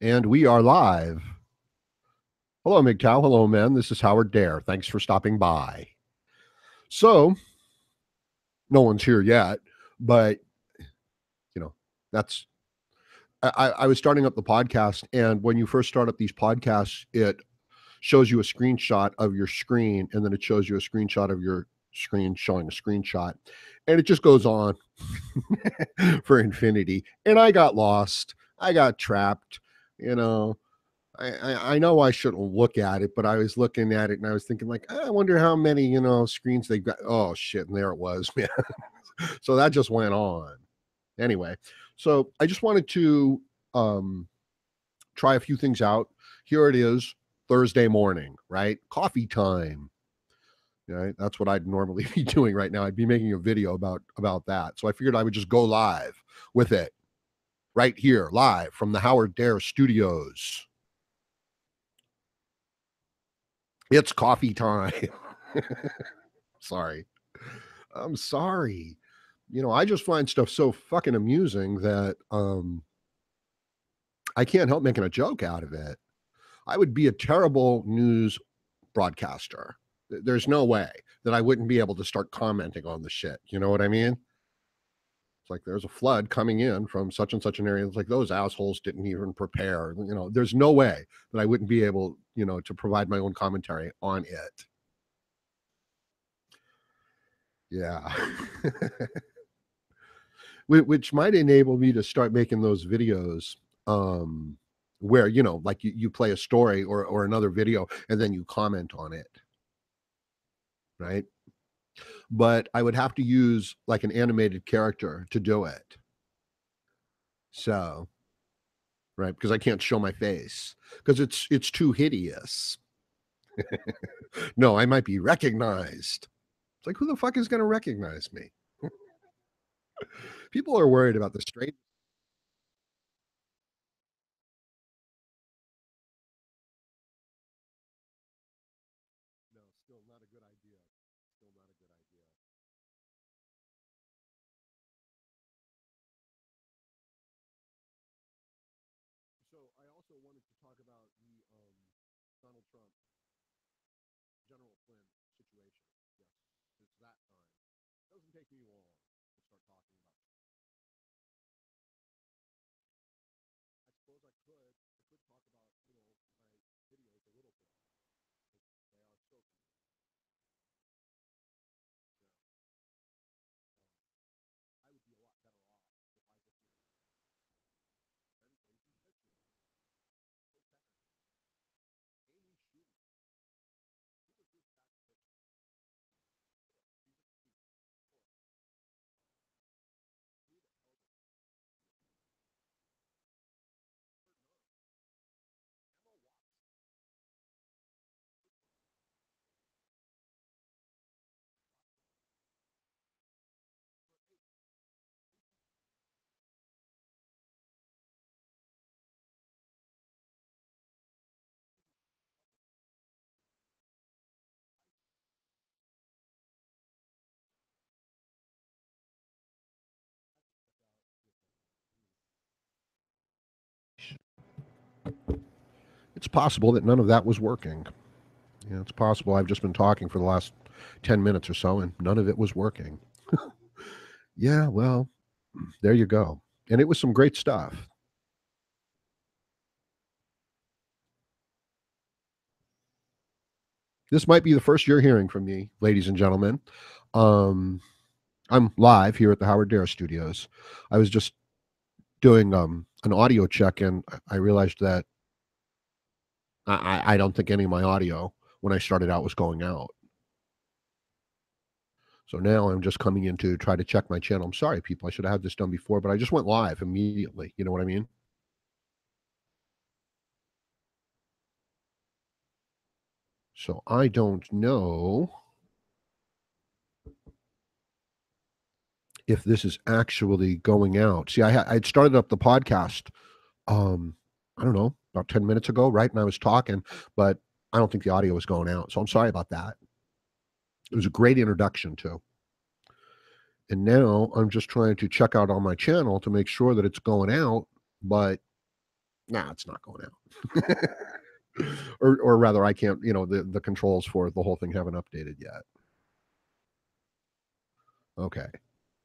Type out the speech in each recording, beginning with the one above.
And we are live. Hello, MGTOW. Hello, men. This is Howard Dare. Thanks for stopping by. So, no one's here yet, but you know, that's I was starting up the podcast, and when you first start up these podcasts, it shows you a screenshot of your screen, and then it shows you a screenshot of your screen showing a screenshot, and it just goes on for infinity. And I got lost. I got trapped. You know, I know I shouldn't look at it, but I was looking at it and I was thinking like, I wonder how many, screens they got. Oh shit. And there it was, man. So that just went on. Anyway, so I just wanted to um, try a few things out. Here it is, Thursday morning, right? Coffee time. Right? That's what I'd normally be doing right now. I'd be making a video about that. So I figured I would just go live with it right here, live from the Howard Dare Studios. It's coffee time. Sorry. I'm sorry. I just find stuff so fucking amusing that I can't help making a joke out of it. I would be a terrible news broadcaster. There's no way that I wouldn't be able to start commenting on the shit. You know what I mean? It's like there's a flood coming in from such and such an area. It's like those assholes didn't even prepare. There's no way that I wouldn't be able, to provide my own commentary on it. Yeah. Which might enable me to start making those videos where, like you play a story or another video and then you comment on it. Right. But I would have to use like an animated character to do it. So, right, because I can't show my face because it's too hideous. No, I might be recognized. It's like, who the fuck is going to recognize me? People are worried about the straight. No, still not a good idea. Still not a good idea. So I also wanted to talk about the Donald Trump, General Flynn situation. Yes, it's that time. It doesn't take me long to start talking about it. I suppose I could. I could talk about, my videos a little bit. They are so I would be a lot better off if I just Amy Schumer. Who was this back bitch? Who the hell did Emma Watson? It's possible that none of that was working. Yeah, it's possible I've just been talking for the last 10 minutes or so and none of it was working. Yeah, well, there you go. And it was some great stuff. This might be the first you're hearing from me, ladies and gentlemen. Um, I'm live here at the Howard Dare Studios. I was just doing an audio check and I realized that I don't think any of my audio when I started out was going out. So now I'm just coming in to try to check my channel. I'm sorry, people. I should have had this done before, but I just went live immediately. You know what I mean? So I don't know if this is actually going out. See, I'd started up the podcast, um, I don't know, about 10 minutes ago, right? And I was talking, but I don't think the audio was going out. So I'm sorry about that. It was a great introduction, too. And now I'm just trying to check out on my channel to make sure that it's going out, but Nah, it's not going out. Or rather, I can't, the controls for the whole thing haven't updated yet. Okay.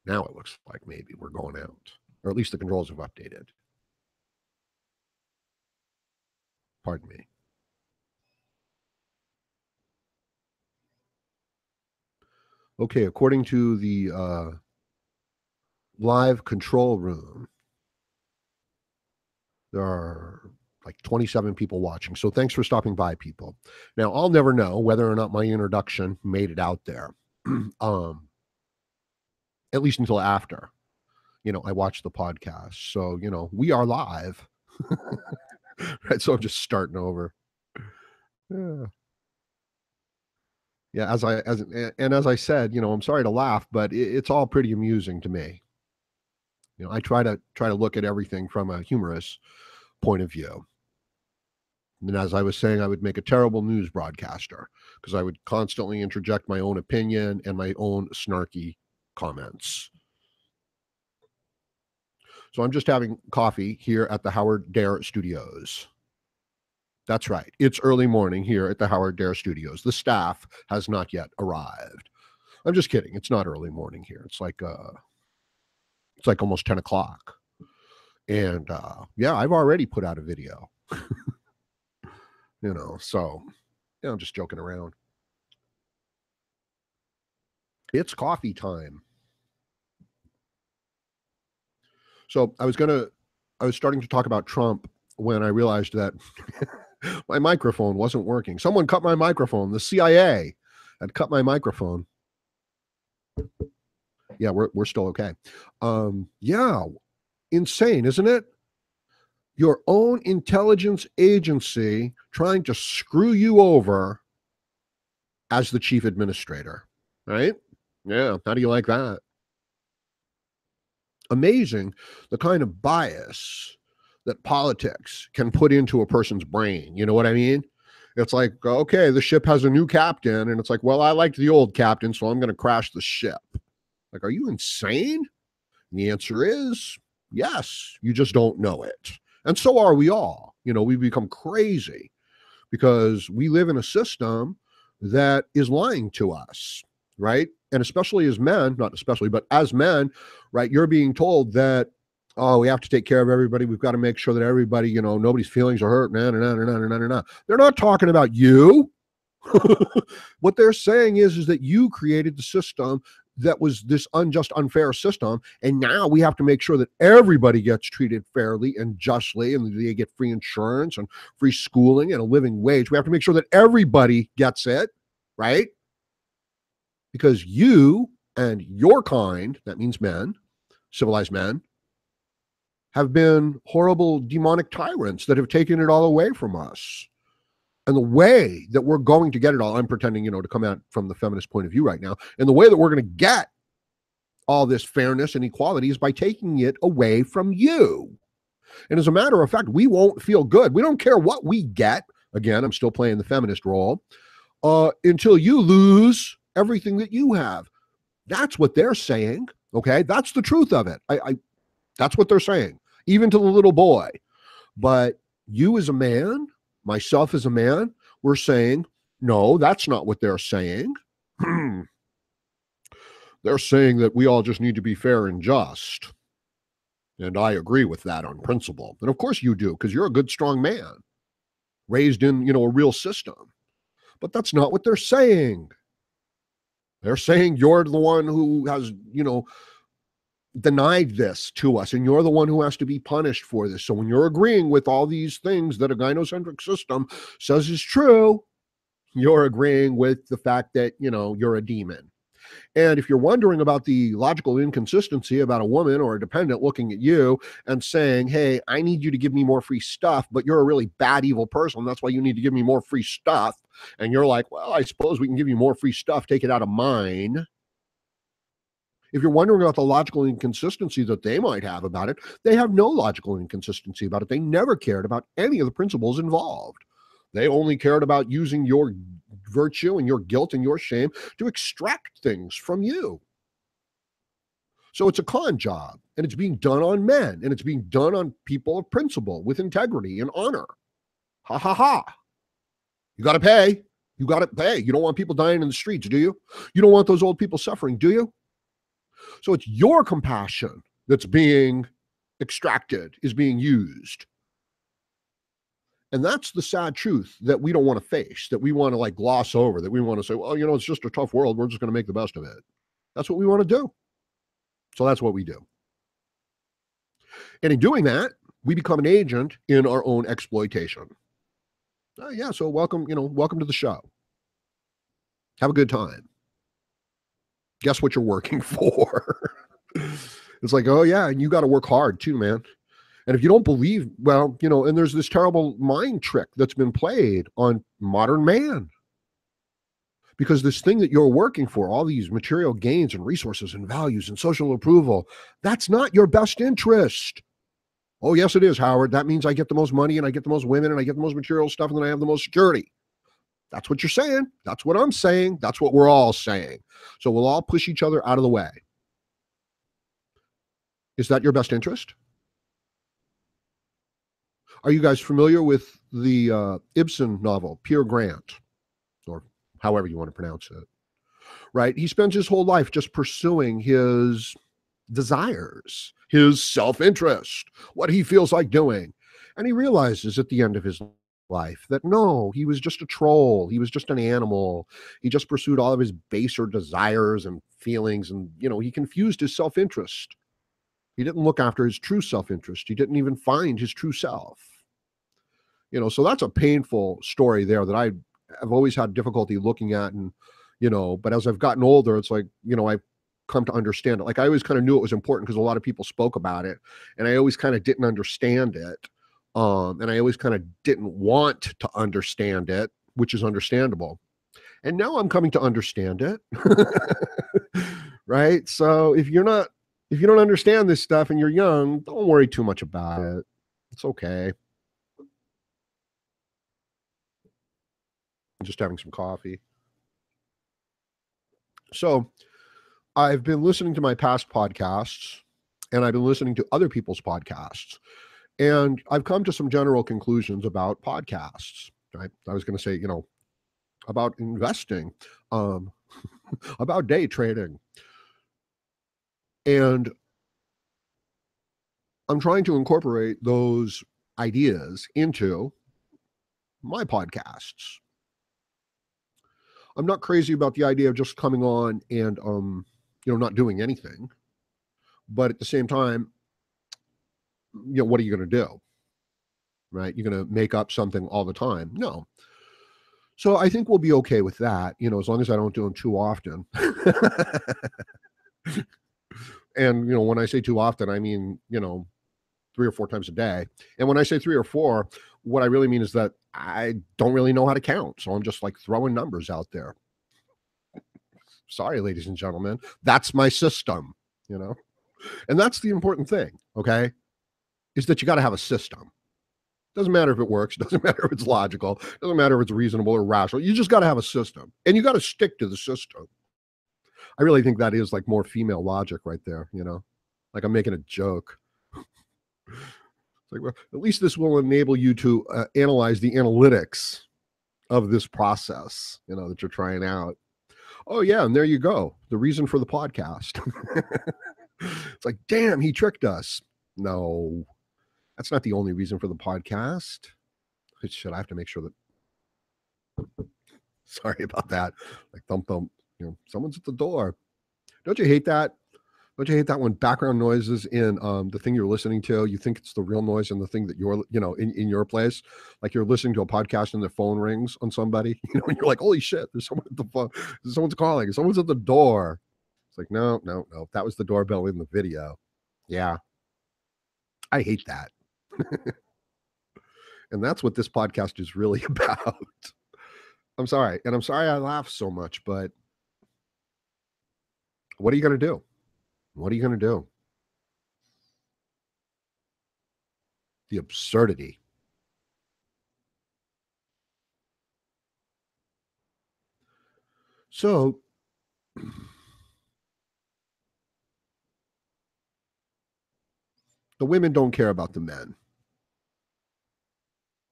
Now it looks like maybe we're going out. Or at least the controls have updated. Pardon me. Okay, according to the live control room, there are like 27 people watching. So thanks for stopping by, people. Now, I'll never know whether or not my introduction made it out there. At least until after, I watched the podcast. So, we are live. Right. So I'm just starting over. Yeah. Yeah, as I said, I'm sorry to laugh, but it's all pretty amusing to me. I try to look at everything from a humorous point of view. And as I was saying, I would make a terrible news broadcaster because I would constantly interject my own opinion and my own snarky comments. So I'm just having coffee here at the Howard Dare Studios. That's right. It's early morning here at the Howard Dare Studios. The staff has not yet arrived. I'm just kidding. It's not early morning here. It's like almost 10 o'clock. And yeah, I've already put out a video. So I'm just joking around. It's coffee time. So I was starting to talk about Trump when I realized that my microphone wasn't working. Someone cut my microphone. The CIA had cut my microphone. Yeah, we're still okay. Yeah, insane, isn't it? Your own intelligence agency trying to screw you over as the chief administrator, right? Yeah, how do you like that? Amazing the kind of bias that politics can put into a person's brain. You know what I mean? It's like, okay, the ship has a new captain, and it's like, well, I liked the old captain, so I'm going to crash the ship. Like, are you insane? And the answer is yes, you just don't know it. And so are we all. We become crazy because we live in a system that is lying to us, right? And especially as men, not especially, but as men, right? You're being told that, oh, we have to take care of everybody. We've got to make sure that everybody, nobody's feelings are hurt. They're not talking about you. What they're saying is that you created the system that was this unjust, unfair system. And now we have to make sure that everybody gets treated fairly and justly, and they get free insurance and free schooling and a living wage. We have to make sure that everybody gets it, right? Because you and your kind, that means men, civilized men, have been horrible demonic tyrants that have taken it all away from us. And the way that we're going to get it all, I'm pretending, to come out from the feminist point of view right now. And the way that we're going to get all this fairness and equality is by taking it away from you. And as a matter of fact, we won't feel good. We don't care what we get. Again, I'm still playing the feminist role until you lose everything that you have. That's what they're saying. Okay. That's the truth of it. That's what they're saying, even to the little boy. But you as a man, myself as a man, we're saying, no, that's not what they're saying. They're saying that we all just need to be fair and just. And I agree with that on principle. And of course you do, because you're a good, strong man, raised in, a real system. But that's not what they're saying. They're saying you're the one who has, denied this to us, and you're the one who has to be punished for this. So when you're agreeing with all these things that a gynocentric system says is true, you're agreeing with the fact that, you're a demon. And if you're wondering about the logical inconsistency about a woman or a dependent looking at you and saying, hey, I need you to give me more free stuff, but you're a really bad, evil person, that's why you need to give me more free stuff. And you're like, well, I suppose we can give you more free stuff, take it out of mine. If you're wondering about the logical inconsistency that they might have about it, they have no logical inconsistency about it. They never cared about any of the principles involved. They only cared about using your virtue and your guilt and your shame to extract things from you. So it's a con job, and it's being done on men, and it's being done on people of principle with integrity and honor. Ha ha ha. You got to pay. You got to pay. You don't want people dying in the streets, do you? You don't want those old people suffering, do you? So it's your compassion that's being extracted, is being used. And that's the sad truth that we don't want to face, that we want to like gloss over, that we want to say, well, it's just a tough world. We're just going to make the best of it. That's what we want to do. So that's what we do. And in doing that, we become an agent in our own exploitation. Yeah. So welcome to the show. Have a good time. Guess what you're working for? It's like, oh yeah, and you got to work hard too, man. And if you don't believe, well, and there's this terrible mind trick that's been played on modern man. Because this thing that you're working for, all these material gains and resources and values and social approval, that's not your best interest. Oh, yes, it is, Howard. That means I get the most money and I get the most women and I get the most material stuff and then I have the most security. That's what you're saying. That's what I'm saying. That's what we're all saying. So we'll all push each other out of the way. Is that your best interest? Are you guys familiar with the Ibsen novel, Peer Grant, or however you want to pronounce it? Right? He spends his whole life just pursuing his desires, his self-interest, what he feels like doing. And he realizes at the end of his life that no, he was just a troll. He was just an animal. He just pursued all of his baser desires and feelings. And, he confused his self-interest. He didn't look after his true self-interest. He didn't even find his true self. So that's a painful story there that I've always had difficulty looking at. And, but as I've gotten older, it's like, I've come to understand it. Like I always kind of knew it was important because a lot of people spoke about it and I always kind of didn't understand it. And I always kind of didn't want to understand it, which is understandable. And now I'm coming to understand it. Right. So if you don't understand this stuff and you're young, don't worry too much about it. It's okay. I'm just having some coffee. So I've been listening to my past podcasts and I've been listening to other people's podcasts. And I've come to some general conclusions about podcasts. Right? I was going to say, about investing, about day trading. And I'm trying to incorporate those ideas into my podcasts. I'm not crazy about the idea of just coming on and, not doing anything. But at the same time, what are you going to do? Right? You're going to make up something all the time? No. So I think we'll be okay with that, as long as I don't do them too often. And, when I say too often, I mean, 3 or 4 times a day. And when I say 3 or 4, what I really mean is that I don't really know how to count. So I'm just like throwing numbers out there. Sorry, ladies and gentlemen, that's my system, and that's the important thing. Okay. Is that you got to have a system. Doesn't matter if it works. Doesn't matter if it's logical. Doesn't matter if it's reasonable or rational. You just got to have a system and you got to stick to the system. I really think that is like more female logic right there. Like I'm making a joke. It's like, well, at least this will enable you to analyze the analytics of this process, that you're trying out. Oh yeah. And there you go. The reason for the podcast. It's like, damn, he tricked us. No, that's not the only reason for the podcast. Shit, I have to make sure that. Sorry about that. Like thump thump. Someone's at the door. Don't you hate that? Don't you hate that when background noises in the thing you're listening to, you think it's the real noise and the thing that you're, in your place, like you're listening to a podcast and the phone rings on somebody, and you're like, holy shit, there's someone at the phone. Someone's calling. Someone's at the door. It's like, no. That was the doorbell in the video. Yeah. I hate that. And that's what this podcast is really about. I'm sorry. And I'm sorry I laugh so much, but what are you going to do? What are you going to do? The absurdity. So The women don't care about the men.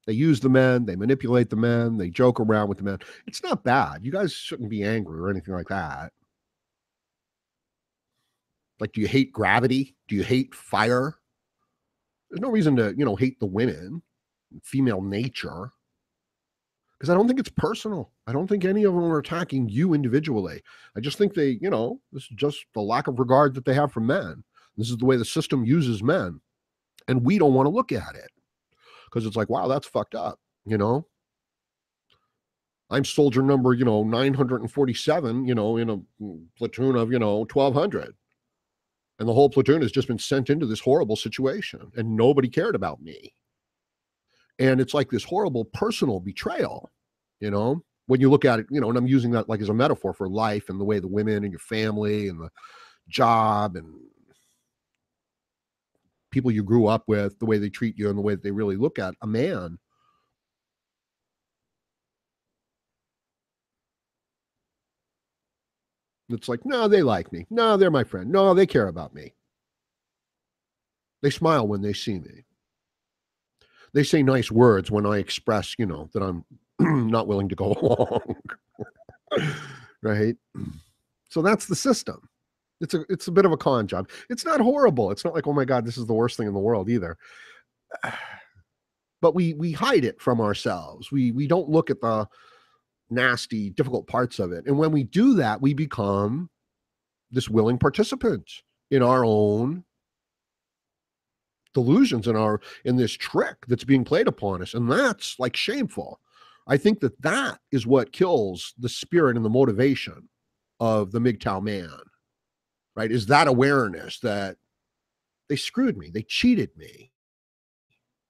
They use the men, they manipulate the men, they joke around with the men. It's not bad. You guys shouldn't be angry or anything like that. Like, do you hate gravity? Do you hate fire? There's no reason to, hate the women, female nature, because I don't think it's personal. I don't think any of them are attacking you individually. I just think this is just the lack of regard that they have for men. This is the way the system uses men. And we don't want to look at it because it's like, wow, that's fucked up. I'm soldier number, 947, in a platoon of, 1,200. And the whole platoon has just been sent into this horrible situation and nobody cared about me. And it's like this horrible personal betrayal, when you look at it, and I'm using that like as a metaphor for life and the way the women and your family and the job and people you grew up with, the way they treat you and the way that they really look at a man. It's like, no, they like me. No, they're my friend. No, they care about me. They smile when they see me. They say nice words when I express, that I'm not willing to go along. Right? So that's the system. It's a bit of a con job. It's not horrible. It's not like, oh my God, this is the worst thing in the world either. But we hide it from ourselves. We don't look at the nasty, difficult parts of it. And when we do that, we become this willing participant in our own delusions, in this trick that's being played upon us. And that's like shameful. I think that is what kills the spirit and the motivation of the MGTOW man, right? Is that awareness that they screwed me, they cheated me.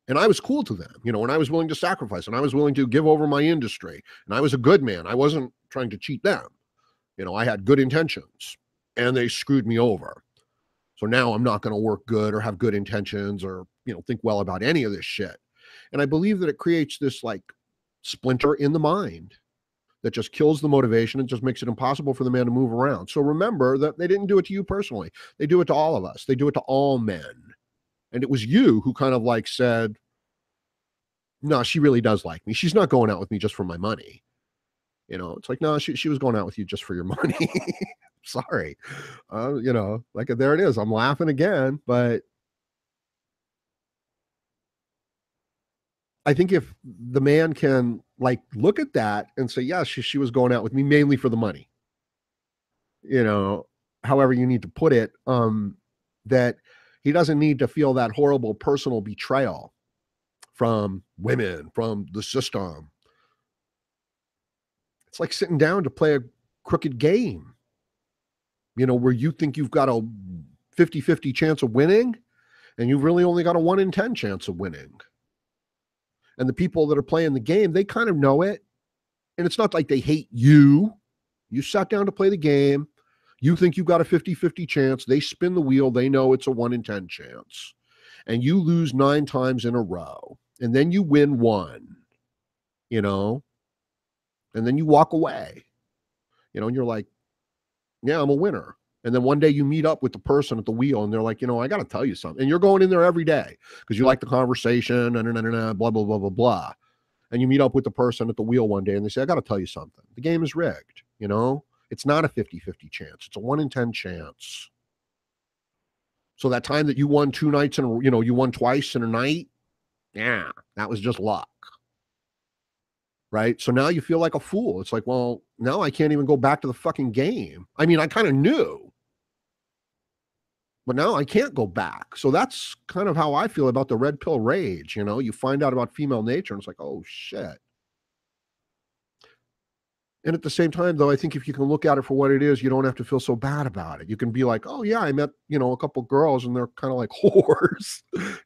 And I was cool to them, and I was willing to sacrifice and I was willing to give over my industry and I was a good man. I wasn't trying to cheat them. I had good intentions and they screwed me over. So now I'm not going to work good or have good intentions or, think well about any of this shit. And I believe that it creates this like splinter in the mind that just kills the motivation and just makes it impossible for the man to move around. So remember that they didn't do it to you personally. They do it to all of us. They do it to all men. And it was you who kind of like said, no, she really does like me. She's not going out with me just for my money. It's like, no, she was going out with you just for your money. Sorry. Like there it is. I'm laughing again, but I think if the man can like look at that and say, yeah, she was going out with me mainly for the money, however you need to put it, that he doesn't need to feel that horrible personal betrayal from women, from the system. It's like sitting down to play a crooked game, where you think you've got a 50-50 chance of winning and you've really only got a 1 in 10 chance of winning. And the people that are playing the game, they kind of know it. And it's not like they hate you. You sat down to play the game. You think you've got a 50-50 chance. They spin the wheel. They know it's a 1 in 10 chance. And you lose 9 times in a row. And then you win 1, and then you walk away, and you're like, yeah, I'm a winner. And then one day you meet up with the person at the wheel and they're like, I got to tell you something. And you're going in there every day because you like the conversation, blah, blah, blah, blah, blah. And you meet up with the person at the wheel one day and they say, I got to tell you something. The game is rigged. It's not a 50-50 chance. It's a 1 in 10 chance. So that time that you won 2 nights and, you won twice in a night. Yeah, that was just luck. Right. So now you feel like a fool. It's like, well, now I can't even go back to the fucking game. I mean, I kind of knew, but now I can't go back. So that's kind of how I feel about the red pill rage. You find out about female nature and it's like, oh shit. And at the same time, though, I think if you can look at it for what it is, you don't have to feel so bad about it. You can be like, oh yeah, I met, a couple girls and they're kind of like whores,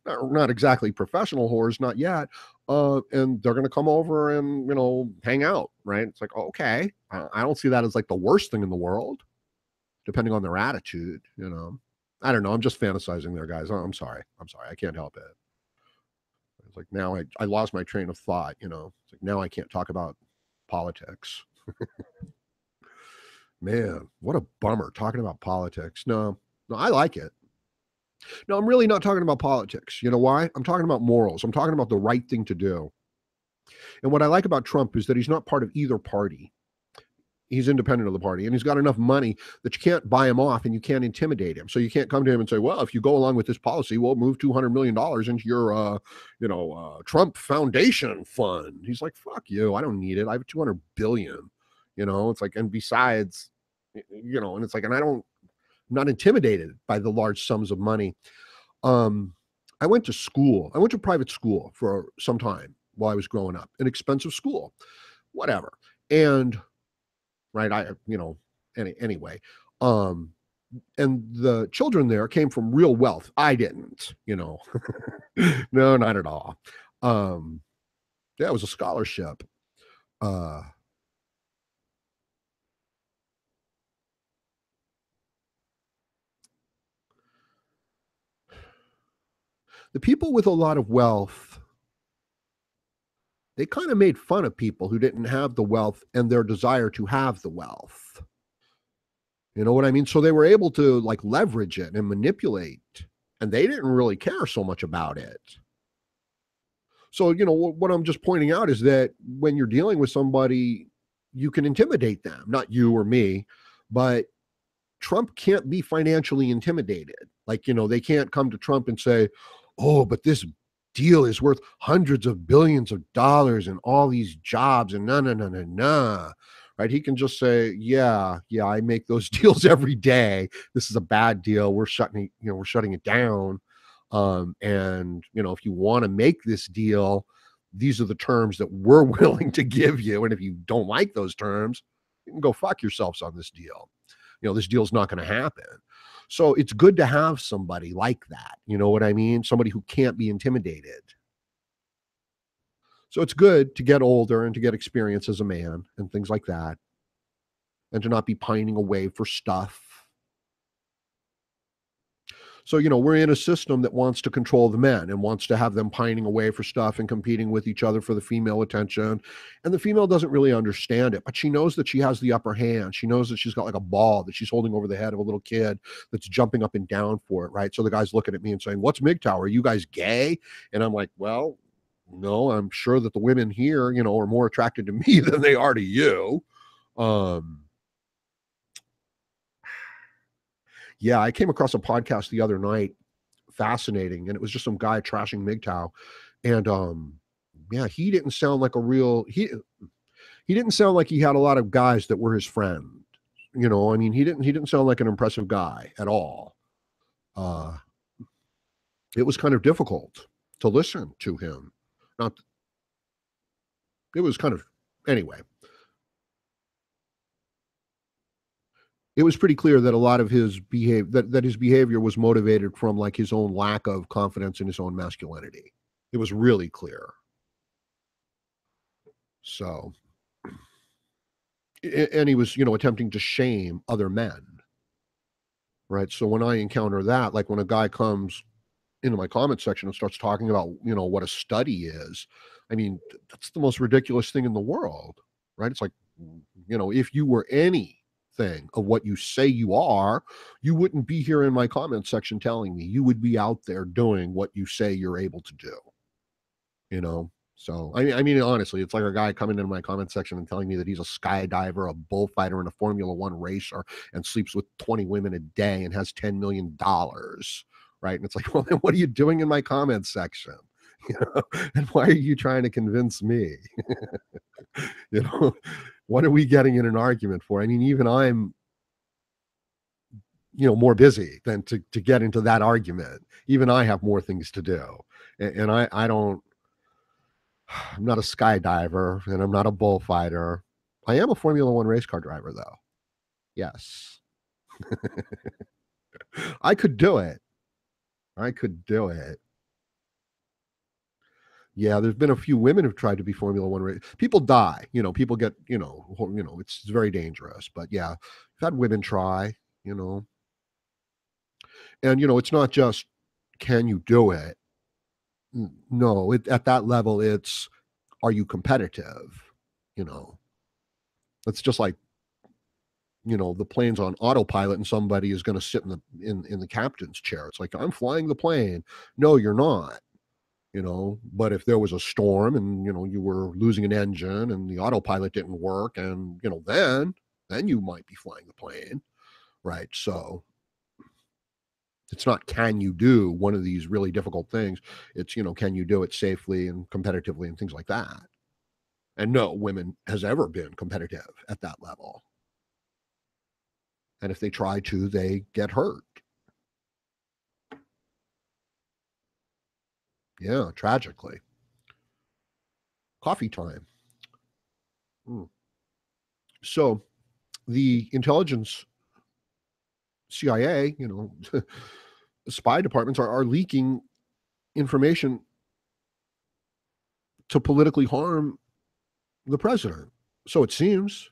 not exactly professional whores, not yet. And they're going to come over and, hang out. Right. It's like, okay, I don't see that as like the worst thing in the world, depending on their attitude, I don't know. I'm just fantasizing there, guys. I'm sorry. I can't help it. It's like now I lost my train of thought, It's like now I can't talk about politics. Man, what a bummer talking about politics. No, I like it. No, I'm really not talking about politics. You know why? I'm talking about morals. I'm talking about the right thing to do. And what I like about Trump is that he's not part of either party. He's independent of the party, and he's got enough money that you can't buy him off and you can't intimidate him. So you can't come to him and say, "Well, if you go along with this policy, we'll move $200 million into your, Trump Foundation fund." He's like, "Fuck you! I don't need it. I have 200 billion." It's like, and besides, and it's like, and I'm not intimidated by the large sums of money. Um, I went to school. I went to private school for some time while I was growing up, an expensive school, whatever, and right? Anyway. Um, and the children there came from real wealth. I didn't. No, not at all. Um, yeah, it was a scholarship. Uh, the people with a lot of wealth, they kind of made fun of people who didn't have the wealth and their desire to have the wealth. You know what I mean? So they were able to like leverage it and manipulate, and they didn't really care so much about it. So, what I'm just pointing out is that when you're dealing with somebody, you can intimidate them, not you or me, but Trump can't be financially intimidated. Like, they can't come to Trump and say, "Oh, but this deal is worth hundreds of billions of dollars and all these jobs and no, no, no, no, no." Right? He can just say, "Yeah, yeah, I make those deals every day. This is a bad deal. We're shutting it down. And if you want to make this deal, these are the terms that we're willing to give you. And if you don't like those terms, you can go fuck yourselves on this deal. This deal's not going to happen." So it's good to have somebody like that. You know what I mean? Somebody who can't be intimidated. So it's good to get older and to get experience as a man and things like that, and to not be pining away for stuff. So, we're in a system that wants to control the men and wants to have them pining away for stuff and competing with each other for the female attention. And the female doesn't really understand it, but she knows that she has the upper hand. She knows that she's got like a ball that she's holding over the head of a little kid that's jumping up and down for it, right? So the guy's looking at me and saying, "What's MGTOW? Are you guys gay?" And I'm like, "Well, no, I'm sure that the women here, are more attracted to me than they are to you." Um, yeah, I came across a podcast the other night, fascinating, and it was just some guy trashing MGTOW, and yeah, he didn't sound like a real he didn't sound like he had a lot of guys that were his friend. I mean, he didn't sound like an impressive guy at all. Uh, it was kind of difficult to listen to him. Not it was kind of anyway. It was pretty clear that a lot of his behavior was motivated from like his own lack of confidence in his own masculinity. It was really clear. So, and he was, attempting to shame other men, right? So when I encounter that, like when a guy comes into my comment section and starts talking about, what a study is, I mean, that's the most ridiculous thing in the world, right? It's like, if you were anything of what you say you are, you wouldn't be here in my comment section telling me. You would be out there doing what you say you're able to do, you know? So, I mean, honestly, it's like a guy coming into my comment section and telling me that he's a skydiver, a bullfighter, and a Formula One racer, and sleeps with 20 women a day and has $10 million, right? And it's like, well, then what are you doing in my comment section? You know, and why are you trying to convince me? You know, what are we getting in an argument for? I mean, even I'm, more busy than to get into that argument. Even I have more things to do, and I don't. I'm not a skydiver and I'm not a bullfighter. I am a Formula One race car driver, though. Yes. I could do it. I could do it. Yeah, there's been a few women who've tried to be Formula One race. People die. People get. It's very dangerous. But yeah, I've had women try. You know, and it's not just can you do it. No, at that level, it's are you competitive? You know, it's just like the plane's on autopilot and somebody is going to sit in the captain's chair. It's like, I'm flying the plane. No, you're not. But if there was a storm and you were losing an engine and the autopilot didn't work, and then you might be flying the plane, right? So it's not, can you do one of these really difficult things? It's, can you do it safely and competitively and things like that? And no women has ever been competitive at that level. And if they try to, they get hurt. Yeah, tragically. Coffee time. Mm. So the intelligence, CIA, spy departments are leaking information to politically harm the president. So it seems.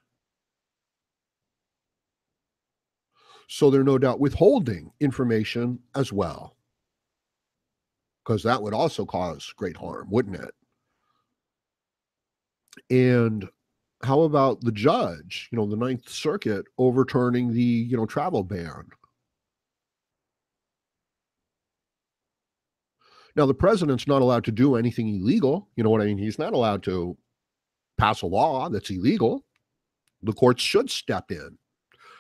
So they're no doubt withholding information as well, because that would also cause great harm, wouldn't it? And how about the judge, the Ninth Circuit overturning the, travel ban? Now, the president's not allowed to do anything illegal. You know what I mean? He's not allowed to pass a law that's illegal. The courts should step in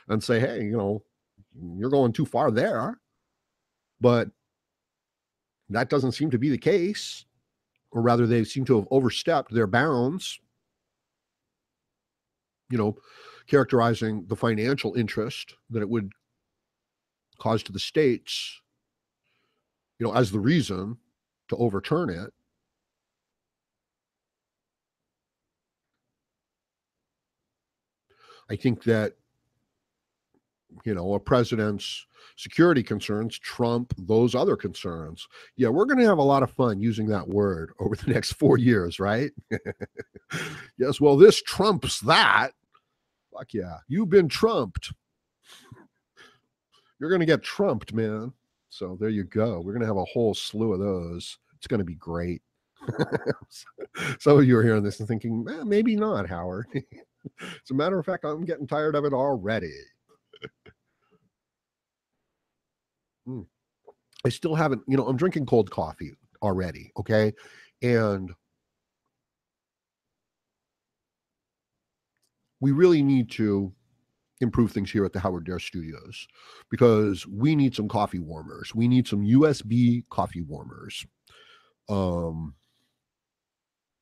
and say, hey, you're going too far there. But that doesn't seem to be the case, or rather, they seem to have overstepped their bounds, characterizing the financial interest that it would cause to the states, as the reason to overturn it. I think that, a president's security concerns trump those other concerns. Yeah, we're going to have a lot of fun using that word over the next 4 years, right? Yes, well, this trumps that. Fuck yeah, you've been trumped. You're going to get trumped, man. So there you go. We're going to have a whole slew of those. It's going to be great. Some of you are hearing this and thinking, maybe not, Howard. As a matter of fact, I'm getting tired of it already. I still haven't, I'm drinking cold coffee already. Okay. And we really need to improve things here at the Howard Dare Studios, because we need some coffee warmers. We need some USB coffee warmers.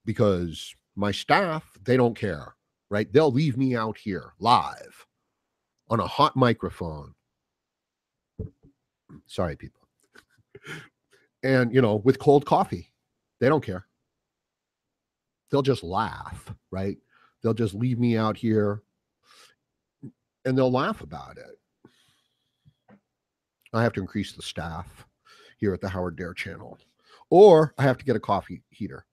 Because my staff, they don't care, right? They'll leave me out here live on a hot microphone. Sorry, people. And, with cold coffee, they don't care. They'll just laugh, right? They'll just leave me out here and they'll laugh about it. I have to increase the staff here at the Howard Dare channel, or I have to get a coffee heater,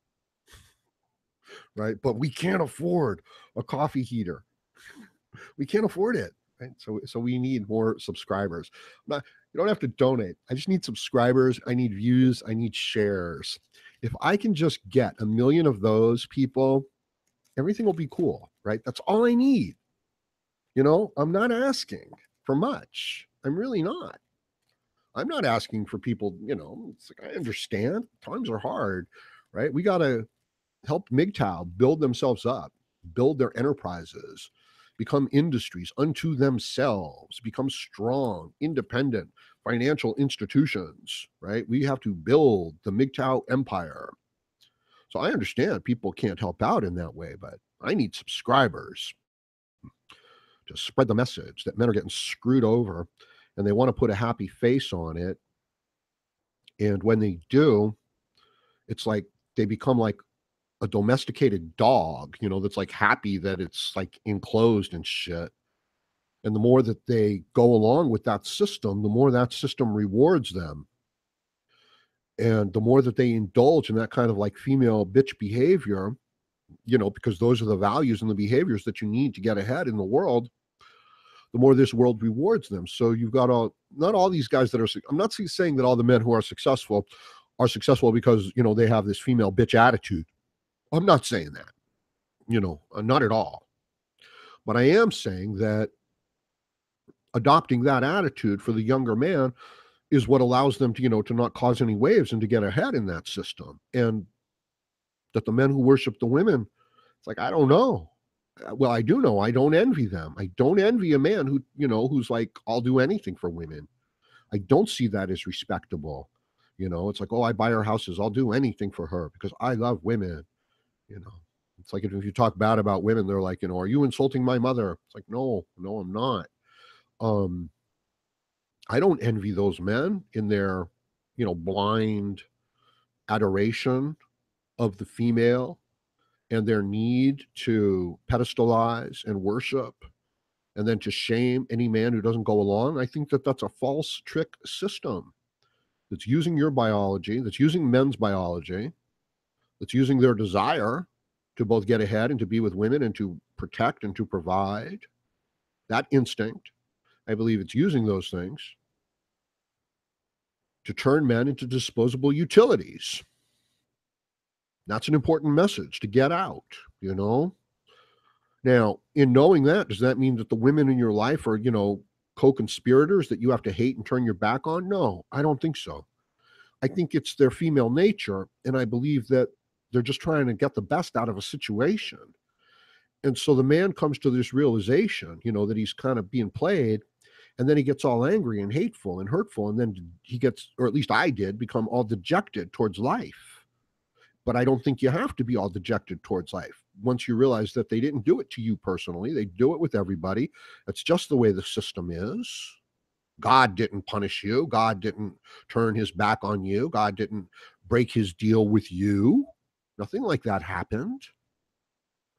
right? But we can't afford a coffee heater. We can't afford it, right? So we need more subscribers. You don't have to donate. I just need subscribers. I need views. I need shares. If I can just get 1 million of those people, everything will be cool, right? That's all I need. I'm not asking for much. I'm really not. I'm not asking for people, it's like, I understand times are hard, right? We got to help MGTOW build themselves up, build their enterprises, become industries unto themselves, become strong, independent financial institutions, right? We have to build the MGTOW empire. So I understand people can't help out in that way, but I need subscribers to spread the message that men are getting screwed over, and they want to put a happy face on it. And when they do, it's like they become like a domesticated dog, that's like happy that it's like enclosed and shit. And the more that they go along with that system, the more that system rewards them. And the more that they indulge in that kind of like female bitch behavior, because those are the values and the behaviors that you need to get ahead in the world, the more this world rewards them. So you've got not all these guys that are, I'm not saying that all the men who are successful because, they have this female bitch attitude. I'm not saying that, not at all. But I am saying that adopting that attitude for the younger man is what allows them to, to not cause any waves and to get ahead in that system. And that the men who worship the women, it's like, I don't know. Well, I do know. I don't envy them. I don't envy a man who, who's like, I'll do anything for women. I don't see that as respectable. It's like, oh, I buy her houses. I'll do anything for her because I love women. You know, it's like if you talk bad about women, they're like, are you insulting my mother? It's like, no, no, I'm not. Um, I don't envy those men in their, blind adoration of the female and their need to pedestalize and worship and then to shame any man who doesn't go along. I think that that's a false trick system that's using your biology, that's using men's biology, that's using their desire to both get ahead and to be with women and to protect and to provide. That instinct, I believe it's using those things to turn men into disposable utilities. That's an important message to get out, you know? Now, in knowing that, does that mean that the women in your life are, co-conspirators that you have to hate and turn your back on? No, I don't think so. I think it's their female nature, and I believe that they're just trying to get the best out of a situation. And so the man comes to this realization, that he's kind of being played, and then he gets all angry and hateful and hurtful, and then he gets, or at least I did, become all dejected towards life. But I don't think you have to be all dejected towards life. Once you realize that they didn't do it to you personally, they do it with everybody. That's just the way the system is. God didn't punish you. God didn't turn his back on you. God didn't break his deal with you. Nothing like that happened.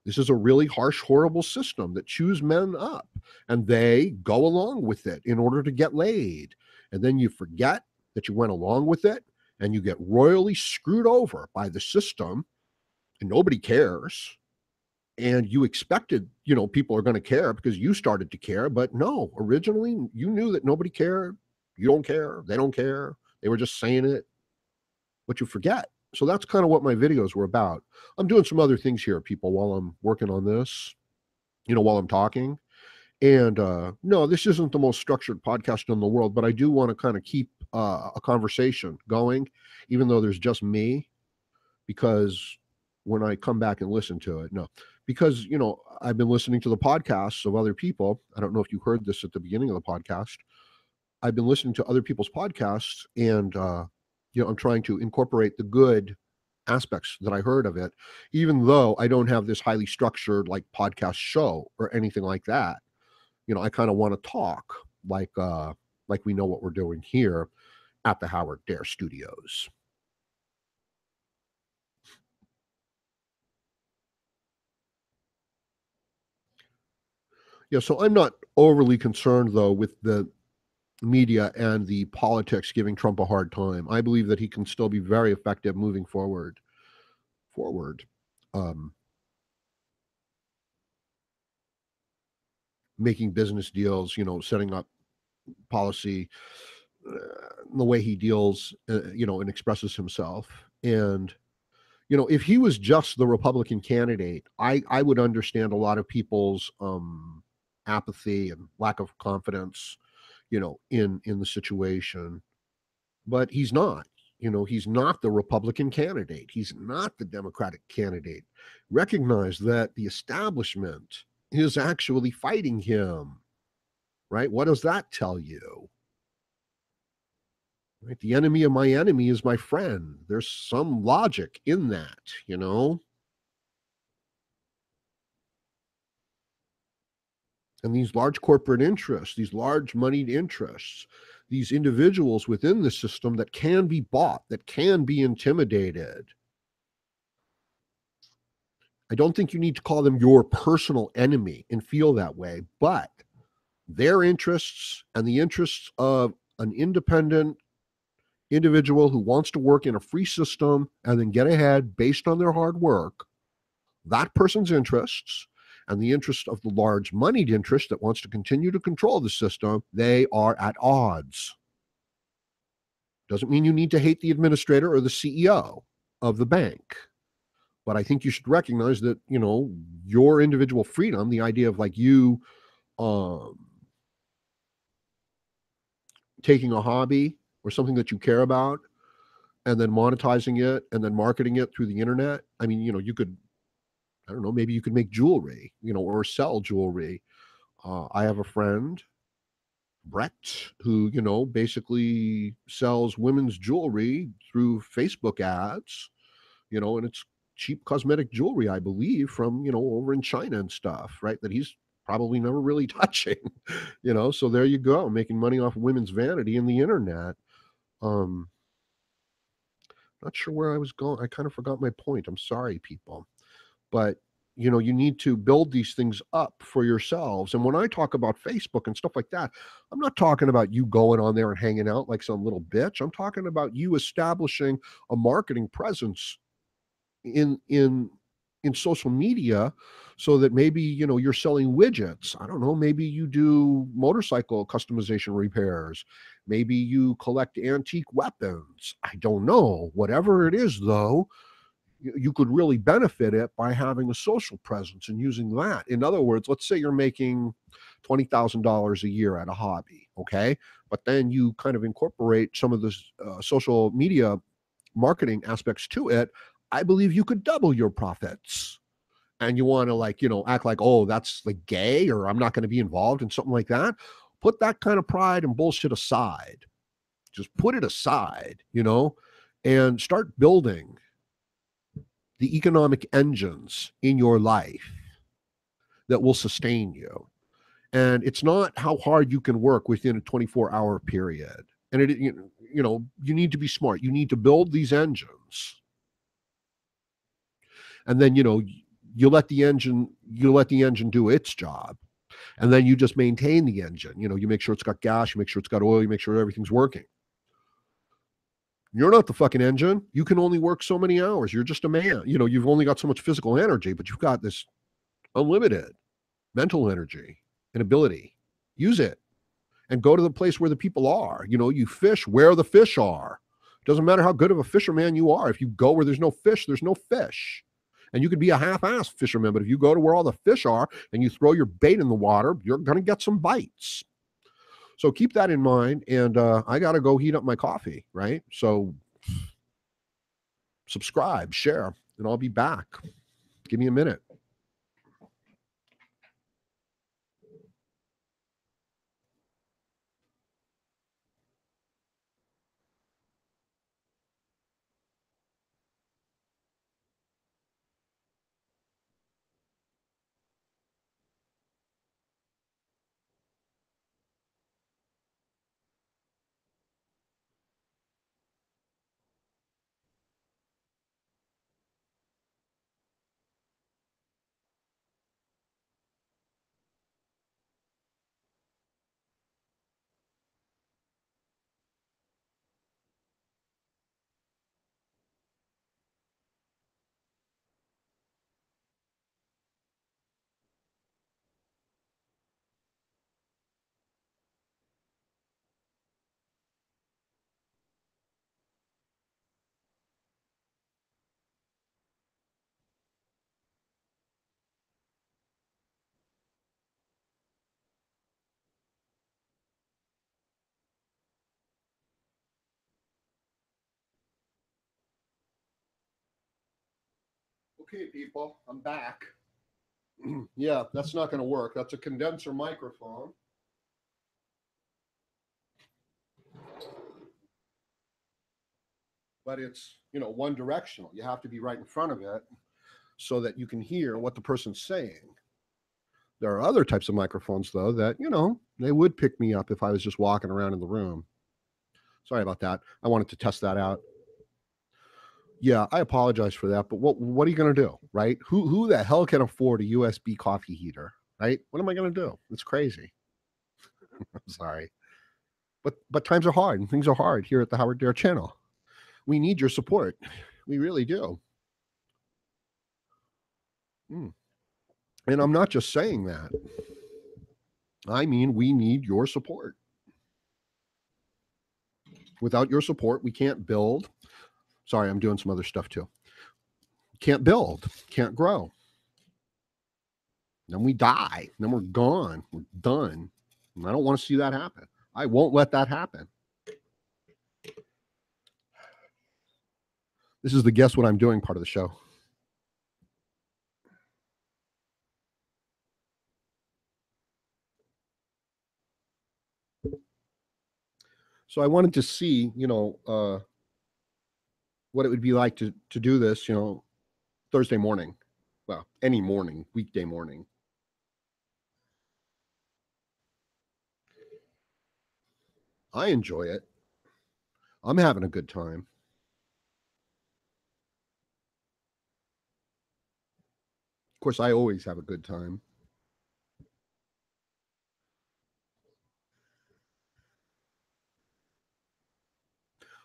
This is a really harsh, horrible system that chews men up, and they go along with it in order to get laid. And then you forget that you went along with it, and you get royally screwed over by the system, and nobody cares. And you expected, people are going to care because you started to care. But no, originally you knew that nobody cared. You don't care. They don't care. They were just saying it. But you forget. So that's kind of what my videos were about. I'm doing some other things here, people, while I'm working on this, while I'm talking. And no, this isn't the most structured podcast in the world, but I do want to kind of keep a conversation going, even though there's just me, because when I come back and listen to it, no, because, I've been listening to the podcasts of other people. I don't know if you heard this at the beginning of the podcast. I've been listening to other people's podcasts, and, I'm trying to incorporate the good aspects that I heard of it, even though I don't have this highly structured like podcast show or anything like that. I kind of want to talk like we know what we're doing here at the Howard Dare Studios. Yeah, so I'm not overly concerned though with the media and the politics giving Trump a hard time. I believe that he can still be very effective moving forward. Forward, um, making business deals, setting up policy, the way he deals, and expresses himself. And if he was just the Republican candidate, I would understand a lot of people's apathy and lack of confidence, in the situation. But he's not. He's not the Republican candidate. He's not the Democratic candidate. Recognize that the establishment is actually fighting him, right? What does that tell you? Right? The enemy of my enemy is my friend. There's some logic in that. And these large corporate interests, these large moneyed interests, these individuals within the system that can be bought, that can be intimidated. I don't think you need to call them your personal enemy and feel that way, but their interests and the interests of an independent individual who wants to work in a free system and then get ahead based on their hard work, that person's interests and the interest of the large moneyed interest that wants to continue to control the system, they are at odds. Doesn't mean you need to hate the administrator or the CEO of the bank. But I think you should recognize that, your individual freedom, the idea of like you um, taking a hobby or something that you care about and then monetizing it and then marketing it through the internet. I mean, you could, I don't know, maybe you could make jewelry, or sell jewelry. I have a friend, Brett, who, basically sells women's jewelry through Facebook ads, and it's cheap cosmetic jewelry, I believe, from, over in China and stuff, right? That he's probably never really touching, So there you go, making money off of women's vanity and the internet. Um, Not sure where I was going. I kind of forgot my point. I'm sorry, people. But you need to build these things up for yourselves. And when I talk about Facebook and stuff like that, I'm not talking about you going on there and hanging out like some little bitch. I'm talking about you establishing a marketing presence in social media, so that maybe you're selling widgets. I don't know, maybe you do motorcycle customization repairs, maybe you collect antique weapons. I don't know, whatever it is though, you could really benefit it by having a social presence and using that. In other words, let's say you're making $20,000 a year at a hobby, okay? But then you kind of incorporate some of the social media marketing aspects to it. I believe you could double your profits. And you want to, like, act like, oh, that's like gay, or I'm not going to be involved in something like that. Put that kind of pride and bullshit aside. Just put it aside, and start building the economic engines in your life that will sustain you. And it's not how hard you can work within a 24-hour period. And you need to be smart. You need to build these engines. And then, you let the engine do its job. And then you just maintain the engine. You make sure it's got gas, you make sure it's got oil, you make sure everything's working. You're not the fucking engine. You can only work so many hours. You're just a man. You've only got so much physical energy, but you've got this unlimited mental energy and ability. Use it and go to the place where the people are. You fish where the fish are. It doesn't matter how good of a fisherman you are. If you go where there's no fish, there's no fish. And you could be a half-assed fisherman, but if you go to where all the fish are and you throw your bait in the water, you're going to get some bites. So keep that in mind. And I got to go heat up my coffee, right? So subscribe, share, and I'll be back. Give me a minute. Okay, people, I'm back. Yeah, that's not going to work. That's a condenser microphone. But it's, one directional. You have to be right in front of it so that you can hear what the person's saying. There are other types of microphones, though, that, they would pick me up if I was just walking around in the room. Sorry about that. I wanted to test that out. Yeah, I apologize for that, but what are you going to do, right? Who the hell can afford a USB coffee heater, right? What am I going to do? It's crazy. I'm sorry. But times are hard and things are hard here at the Howard Dare channel. We need your support. We really do. Mm. And I'm not just saying that. I mean, we need your support. Without your support, we can't build. Sorry, I'm doing some other stuff too. Can't build, can't grow. Then we die. Then we're gone. We're done. And I don't want to see that happen. I won't let that happen. This is the guess what I'm doing part of the show. So I wanted to see, what it would be like to do this, Thursday morning. Well, any morning, weekday morning. I enjoy it. I'm having a good time. Of course, I always have a good time.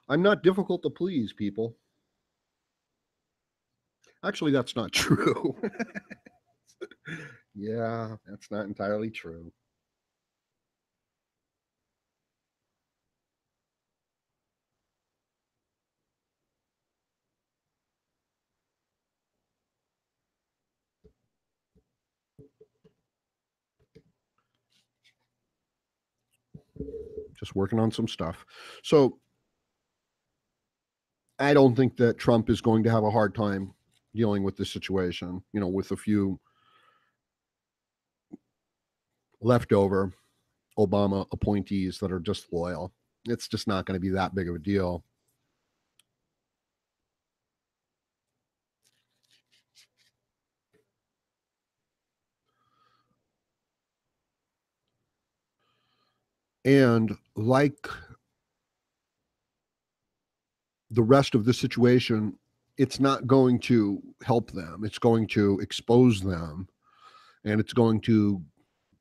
I'm not difficult to please, people. Actually, that's not true. Yeah, that's not entirely true. Just working on some stuff. So I don't think that Trump is going to have a hard time dealing with this situation, with a few leftover Obama appointees that are just loyal. It's just not going to be that big of a deal. And like the rest of the situation, it's not going to help them. It's going to expose them, and it's going to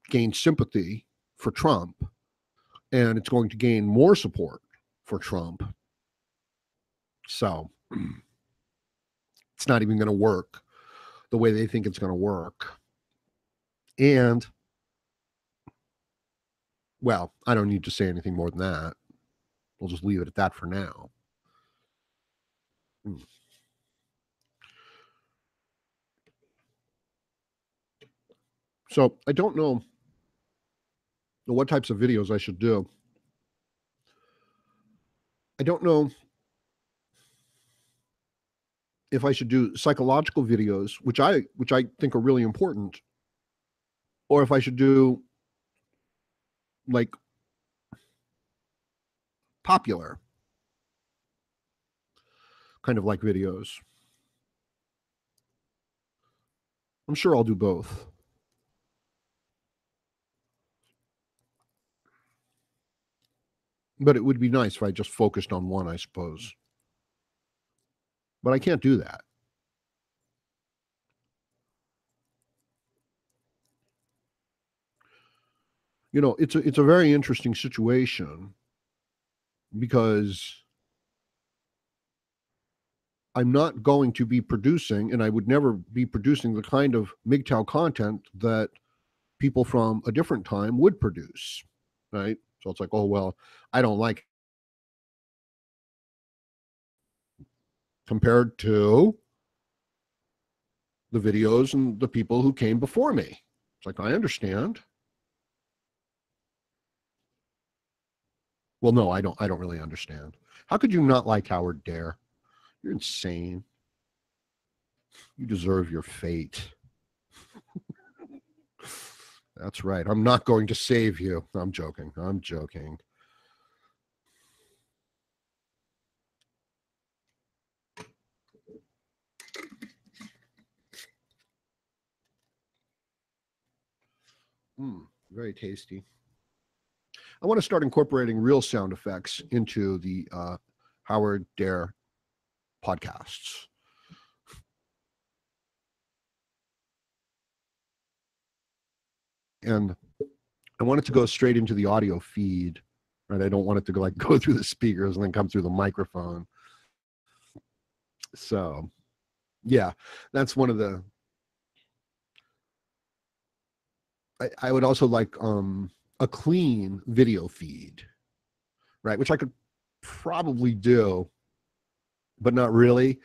gain sympathy for Trump, and it's going to gain more support for Trump. So it's not even going to work the way they think it's going to work. And, well, I don't need to say anything more than that. We'll just leave it at that for now. So I don't know what types of videos I should do. I don't know if I should do psychological videos, which I think are really important, or if I should do like popular kind of like videos. I'm sure I'll do both. But it would be nice if I just focused on one, I suppose. But I can't do that. It's a very interesting situation because I'm not going to be producing, and I would never be producing the kind of MGTOW content that people from a different time would produce, right? So it's like, oh, well, I don't like compared to the videos and the people who came before me. It's like, I understand. Well, no, I don't really understand. How could you not like Howard Dare? You're insane. You deserve your fate. That's right. I'm not going to save you. I'm joking. I'm joking. Very tasty. I want to start incorporating real sound effects into the Howard Dare podcasts. And I want it to go straight into the audio feed, right? I don't want it to go through the speakers and then come through the microphone. So, yeah, that's one of the. I would also like a clean video feed, right? Which I could probably do, but not really.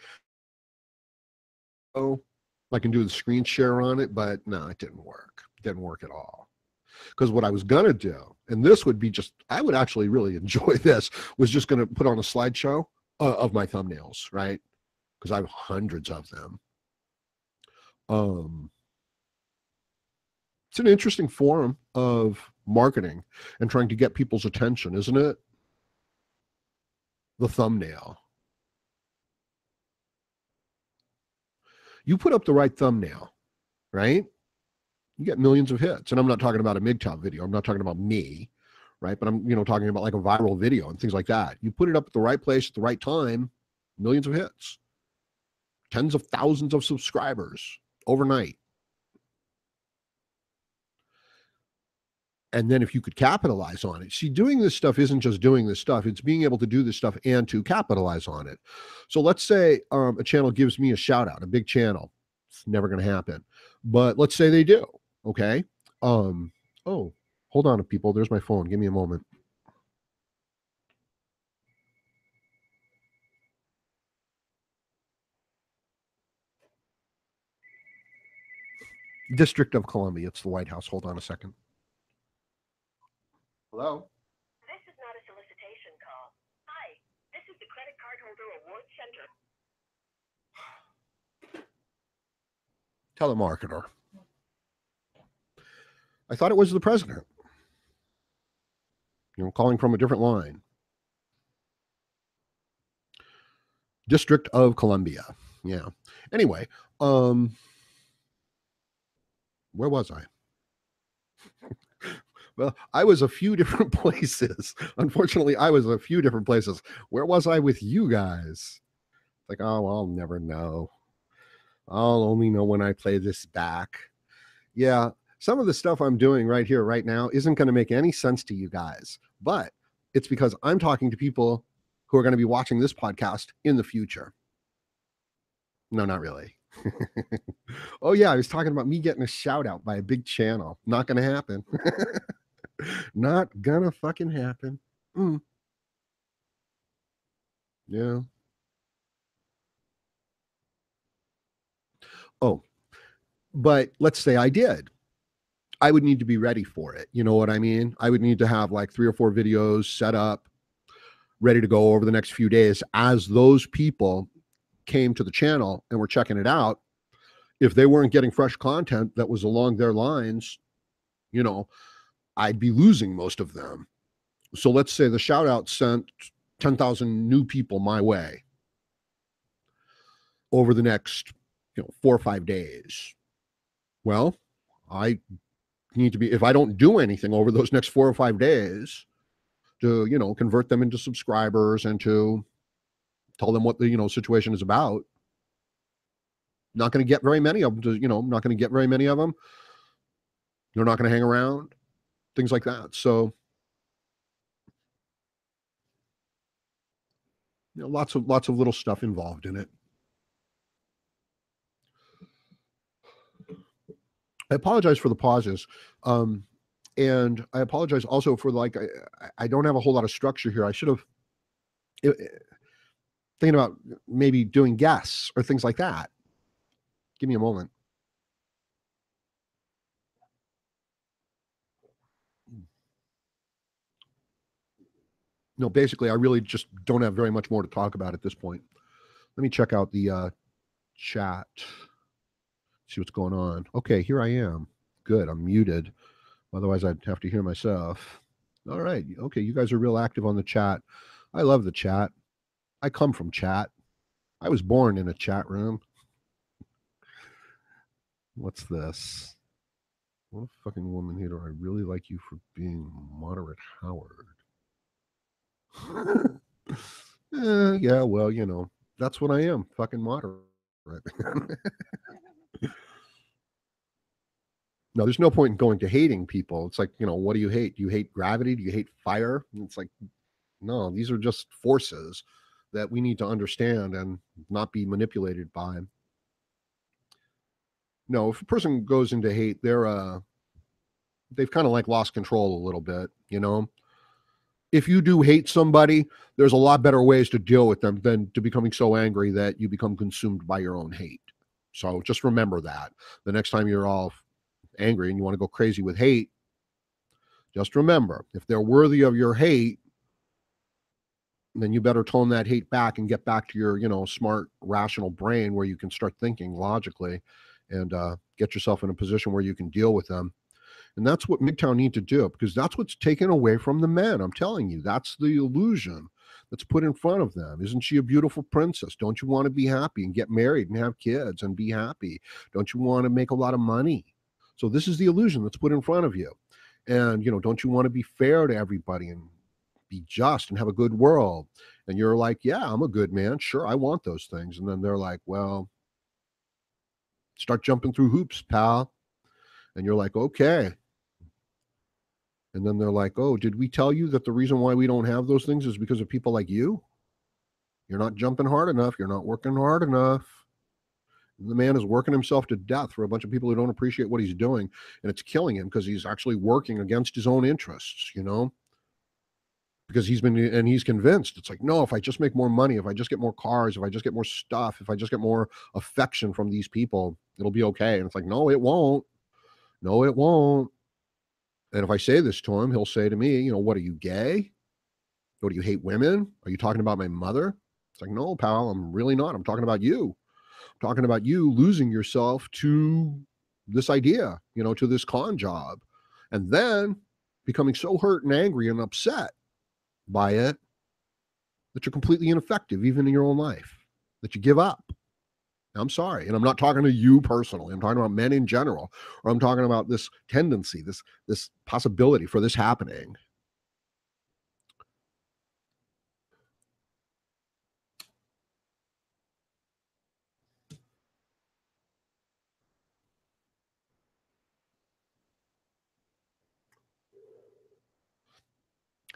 Oh, I can do the screen share on it, but no, it didn't work. It didn't work at all. Because what I was going to do, and this would be just, I would actually really enjoy this, was just going to put on a slideshow of my thumbnails, right? Because I have hundreds of them. It's an interesting form of marketing and trying to get people's attention, isn't it? The thumbnail. You put up the right thumbnail, right? You get millions of hits. And I'm not talking about a MGTOW video. I'm not talking about me, right? But I'm, talking about like a viral video and things like that. You put it up at the right place at the right time, millions of hits, tens of thousands of subscribers overnight. And then if you could capitalize on it, see, doing this stuff isn't just doing this stuff. It's being able to do this stuff and to capitalize on it. So let's say a channel gives me a shout out, a big channel. It's never going to happen. But let's say they do. Okay. Oh, hold on, people. There's my phone. Give me a moment. District of Columbia. It's the White House. Hold on a second. Hello? This is not a solicitation call. Hi, this is the Credit Card Holder Awards Center. Telemarketer. I thought it was the president. Calling from a different line. District of Columbia. Yeah. Anyway, where was I? Well, I was a few different places. Unfortunately, I was a few different places. Where was I with you guys? Like, oh, I'll never know. I'll only know when I play this back. Yeah, some of the stuff I'm doing right here, right now, isn't going to make any sense to you guys. But it's because I'm talking to people who are going to be watching this podcast in the future. No, not really. Oh, yeah, I was talking about me getting a shout out by a big channel. Not going to happen. Not gonna fucking happen. Yeah. Oh, but let's say I did. I would need to be ready for it. You know what I mean? I would need to have like 3 or 4 videos set up, ready to go over the next few days as those people came to the channel and were checking it out. If they weren't getting fresh content that was along their lines, I'd be losing most of them. So let's say the shout out sent 10,000 new people my way over the next 4 or 5 days. Well, I need to be, if I don't do anything over those next 4 or 5 days to convert them into subscribers and to tell them what the situation is about, not going to get very many of them. Not going to get very many of them. They're not going to hang around, things like that. So lots of little stuff involved in it. I apologize for the pauses. And I apologize also for I don't have a whole lot of structure here. I should have thinking about maybe doing guests or things like that. Give me a moment. No, basically, I really just don't have very much more to talk about at this point. Let me check out the chat. See what's going on. Okay, here I am. Good, I'm muted. Otherwise, I'd have to hear myself. All right. Okay, you guys are real active on the chat. I love the chat. I come from chat. I was born in a chat room. What's this? What a fucking woman hater. I really like you for being moderate, Howard. Yeah, well, that's what I am. Fucking moderate. No, there's no point in going to hating people. It's like, what do you hate? Do you hate gravity? Do you hate fire? And it's like, no, these are just forces that we need to understand and not be manipulated by. No, if a person goes into hate, they've kind of like lost control a little bit, If you do hate somebody, there's a lot better ways to deal with them than to becoming so angry that you become consumed by your own hate. So just remember that the next time you're all angry and you want to go crazy with hate, Just remember, if they're worthy of your hate, then you better tone that hate back and get back to your, smart, rational brain where you can start thinking logically and get yourself in a position where you can deal with them. And that's what MGTOW need to do, because that's what's taken away from the men. I'm telling you, that's the illusion that's put in front of them. Isn't she a beautiful princess? Don't you want to be happy and get married and have kids and be happy? Don't you want to make a lot of money? So this is the illusion that's put in front of you. And, don't you want to be fair to everybody and be just and have a good world? And you're like, yeah, I'm a good man. Sure, I want those things. And then they're like, well, start jumping through hoops, pal. And you're like, okay. And then they're like, oh, did we tell you that the reason why we don't have those things is because of people like you? You're not jumping hard enough. You're not working hard enough. The man is working himself to death for a bunch of people who don't appreciate what he's doing. And it's killing him because he's actually working against his own interests, because he's convinced. It's like, no, if I just make more money, if I just get more cars, if I just get more stuff, if I just get more affection from these people, it'll be okay. And it's like, no, it won't. No, it won't. And if I say this to him, he'll say to me, what are you, gay? What, do you hate women? Are you talking about my mother? It's like, no, pal, I'm really not. I'm talking about you. I'm talking about you losing yourself to this idea, to this con job, and then becoming so hurt and angry and upset by it that you're completely ineffective even in your own life, that you give up. I'm sorry. And I'm not talking to you personally. I'm talking about men in general, or I'm talking about this tendency, this possibility for this happening.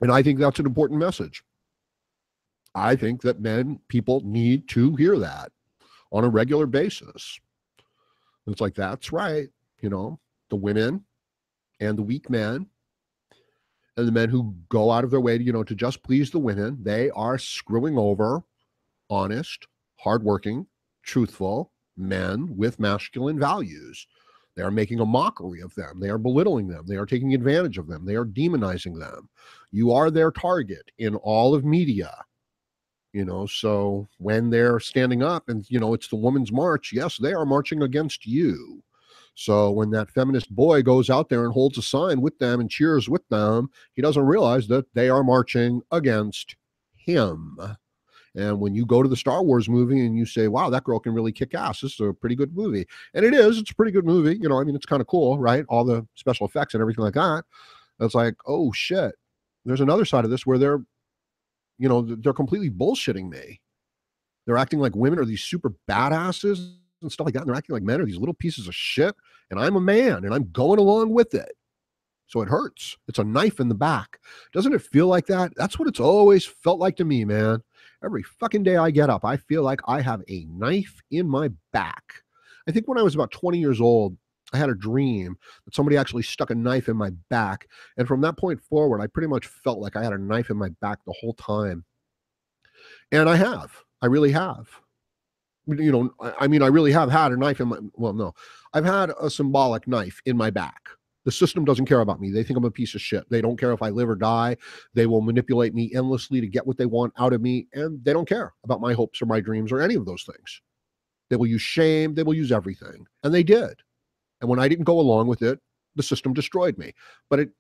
And I think that's an important message. I think that people need to hear that on a regular basis. It's like, that's right. The women and the weak men and the men who go out of their way to just please the women, they are screwing over honest, hardworking, truthful men with masculine values. They are making a mockery of them. They are belittling them. They are taking advantage of them. They are demonizing them. You are their target in all of media. So when they're standing up and, it's the women's march, yes, they are marching against you. So when that feminist boy goes out there and holds a sign with them and cheers with them, he doesn't realize that they are marching against him. And when you go to the Star Wars movie and you say, wow, that girl can really kick ass, this is a pretty good movie. And it is, it's a pretty good movie. It's kind of cool, right? All the special effects and everything like that. It's like, oh shit, there's another side of this where they're completely bullshitting me. They're acting like women are these super badasses and stuff like that. And they're acting like men are these little pieces of shit. And I'm a man and I'm going along with it. So it hurts. It's a knife in the back. Doesn't it feel like that? That's what it's always felt like to me, man. Every fucking day I get up, I feel like I have a knife in my back. I think when I was about 20 years old, I had a dream that somebody actually stuck a knife in my back. And from that point forward, I pretty much felt like I had a knife in my back the whole time. And I have. I really have. I really have had a knife in my, well, no. I've had a symbolic knife in my back. The system doesn't care about me. They think I'm a piece of shit. They don't care if I live or die. They will manipulate me endlessly to get what they want out of me. And they don't care about my hopes or my dreams or any of those things. They will use shame. They will use everything. And they did. And when I didn't go along with it, the system destroyed me. But it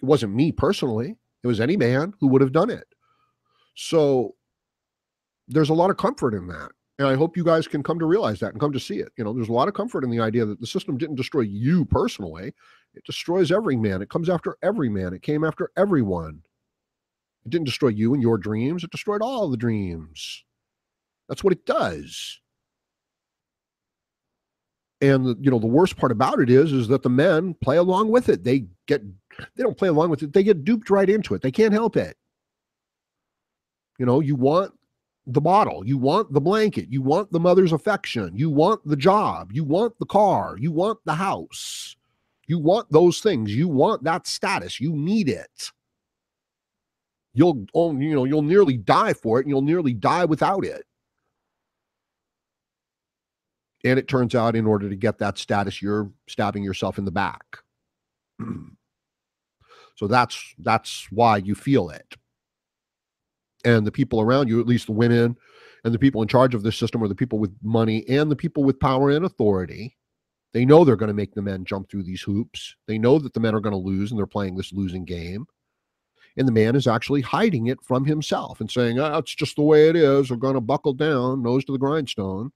wasn't me personally. It was any man who would have done it. So there's a lot of comfort in that. And I hope you guys can come to realize that and come to see it. There's a lot of comfort in the idea that the system didn't destroy you personally. It destroys every man. It comes after every man. It came after everyone. It didn't destroy you and your dreams. It destroyed all the dreams. That's what it does. And the worst part about it is that the men play along with it. They don't play along with it. They get duped right into it. They can't help it. You want the bottle, you want the blanket, you want the mother's affection, you want the job, you want the car, you want the house, you want those things, you want that status, you need it. You'll nearly die for it, and you'll nearly die without it. And it turns out in order to get that status, you're stabbing yourself in the back. So that's why you feel it. And the people around you, at least the women and the people in charge of this system, are the people with money and the people with power and authority. They know they're going to make the men jump through these hoops. They know that the men are going to lose and they're playing this losing game. And the man is actually hiding it from himself and saying, oh, it's just the way it is. We're going to buckle down, nose to the grindstone.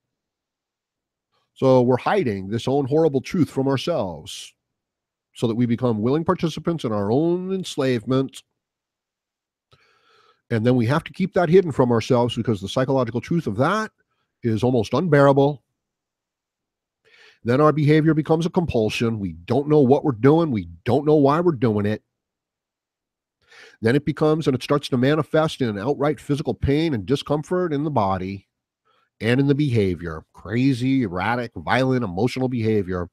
So we're hiding this own horrible truth from ourselves so that we become willing participants in our own enslavement. And then we have to keep that hidden from ourselves because the psychological truth of that is almost unbearable. Then our behavior becomes a compulsion. We don't know what we're doing. We don't know why we're doing it. Then it becomes, and it starts to manifest in outright physical pain and discomfort in the body and in the behavior. Crazy, erratic, violent, emotional behavior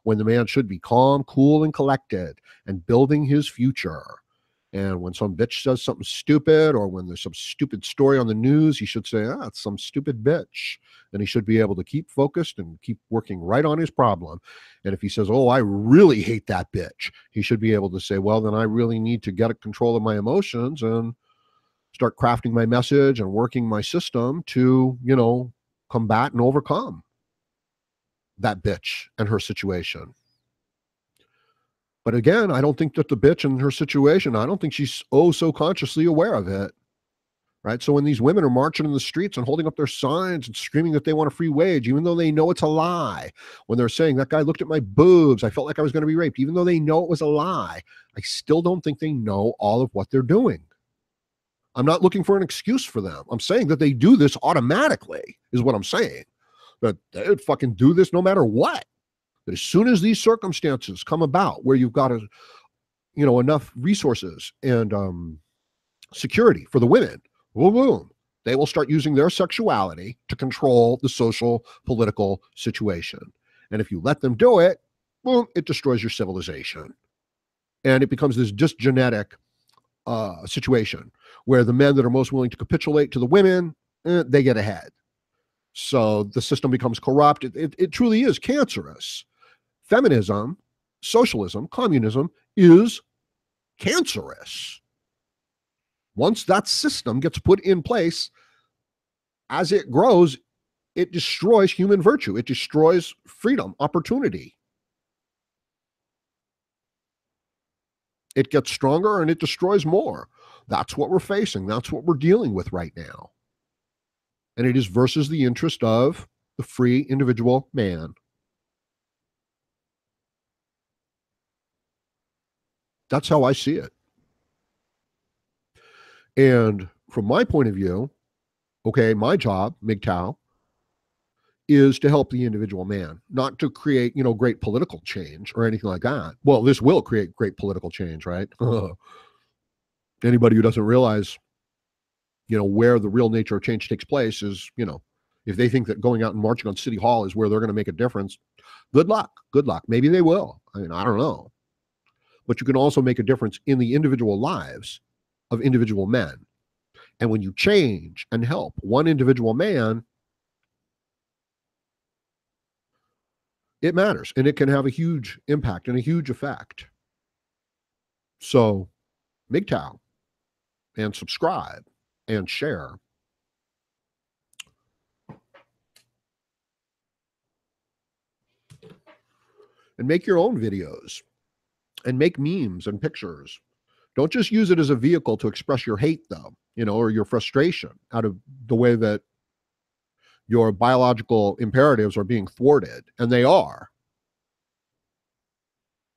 when the man should be calm, cool, and collected and building his future. And when some bitch says something stupid, or when there's some stupid story on the news, he should say, it's some stupid bitch. And he should be able to keep focused and keep working right on his problem. And if he says, oh, I really hate that bitch, he should be able to say, well, then I really need to get control of my emotions and start crafting my message and working my system to, combat and overcome that bitch and her situation. But again, I don't think that the bitch and her situation, I don't think she's so consciously aware of it. Right? So when these women are marching in the streets and holding up their signs and screaming that they want a free wage, even though they know it's a lie, when they're saying that guy looked at my boobs, I felt like I was going to be raped, even though they know it was a lie, I still don't think they know all of what they're doing. I'm not looking for an excuse for them. I'm saying that they do this automatically, is what I'm saying. That they would fucking do this no matter what. That as soon as these circumstances come about where you've got enough resources and security for the women, boom, boom, they will start using their sexuality to control the social, political situation. And if you let them do it, boom, it destroys your civilization. And it becomes this dysgenetic situation where the men that are most willing to capitulate to the women, they get ahead. So the system becomes corrupt. It truly is cancerous. Feminism, socialism, communism is cancerous. Once that system gets put in place, as it grows, it destroys human virtue. It destroys freedom, opportunity. It gets stronger and it destroys more. That's what we're facing. That's what we're dealing with right now. And it is versus the interest of the free individual man. That's how I see it. And from my point of view, okay, my job, MGTOW, is to help the individual man, not to create, great political change or anything like that. Well, this will create great political change, right? Anybody who doesn't realize, where the real nature of change takes place is, if they think that going out and marching on City Hall is where they're going to make a difference, good luck. Good luck. Maybe they will. I mean, I don't know. But you can also make a difference in the individual lives of individual men. And when you change and help one individual man, it matters and it can have a huge impact and a huge effect. So, MGTOW and subscribe and share. And make your own videos and make memes and pictures. Don't just use it as a vehicle to express your hate, though, or your frustration out of the way that your biological imperatives are being thwarted. And they are.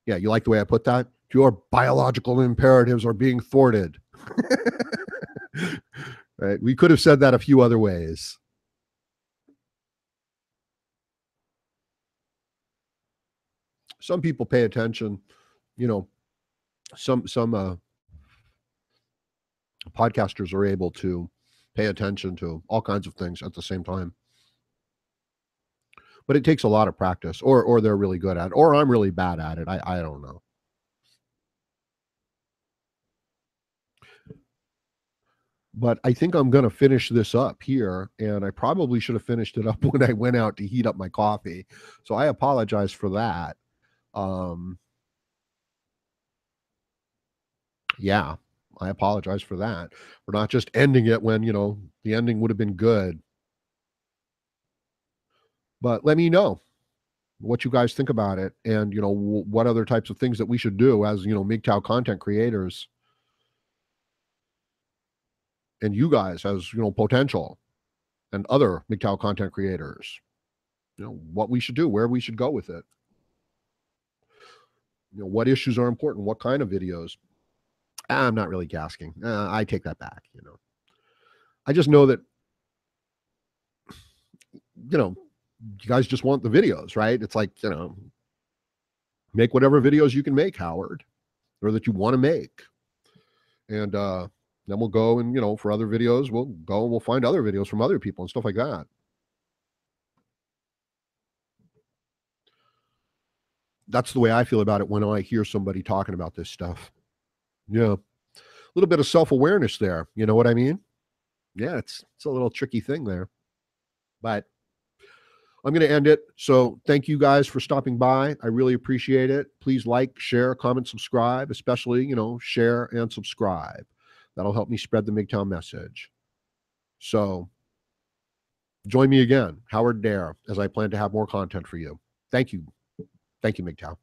Yeah, you like the way I put that? Your biological imperatives are being thwarted. Right? We could have said that a few other ways. Some people pay attention, some podcasters are able to pay attention to all kinds of things at the same time. But it takes a lot of practice, or they're really good at it, or I'm really bad at it. I don't know. But I think I'm going to finish this up here, and I probably should have finished it up when I went out to heat up my coffee. So I apologize for that. Yeah, I apologize for that. For not just ending it when, the ending would have been good. But let me know what you guys think about it and, what other types of things that we should do as, MGTOW content creators and you guys as, potential and other MGTOW content creators. What we should do, where we should go with it. What issues are important, what kind of videos. I'm not really asking. I take that back. I just know that, you guys just want the videos, right? It's like, make whatever videos you can make, Howard, or that you want to make. And then we'll go and, for other videos, we'll go and we'll find other videos from other people and stuff like that. That's the way I feel about it when I hear somebody talking about this stuff. Yeah. A little bit of self-awareness there. You know what I mean? Yeah, it's a little tricky thing there. But I'm going to end it. So thank you guys for stopping by. I really appreciate it. Please like, share, comment, subscribe, especially, share and subscribe. That'll help me spread the MGTOW message. So join me again, Howard Dare, as I plan to have more content for you. Thank you. Thank you, MGTOW.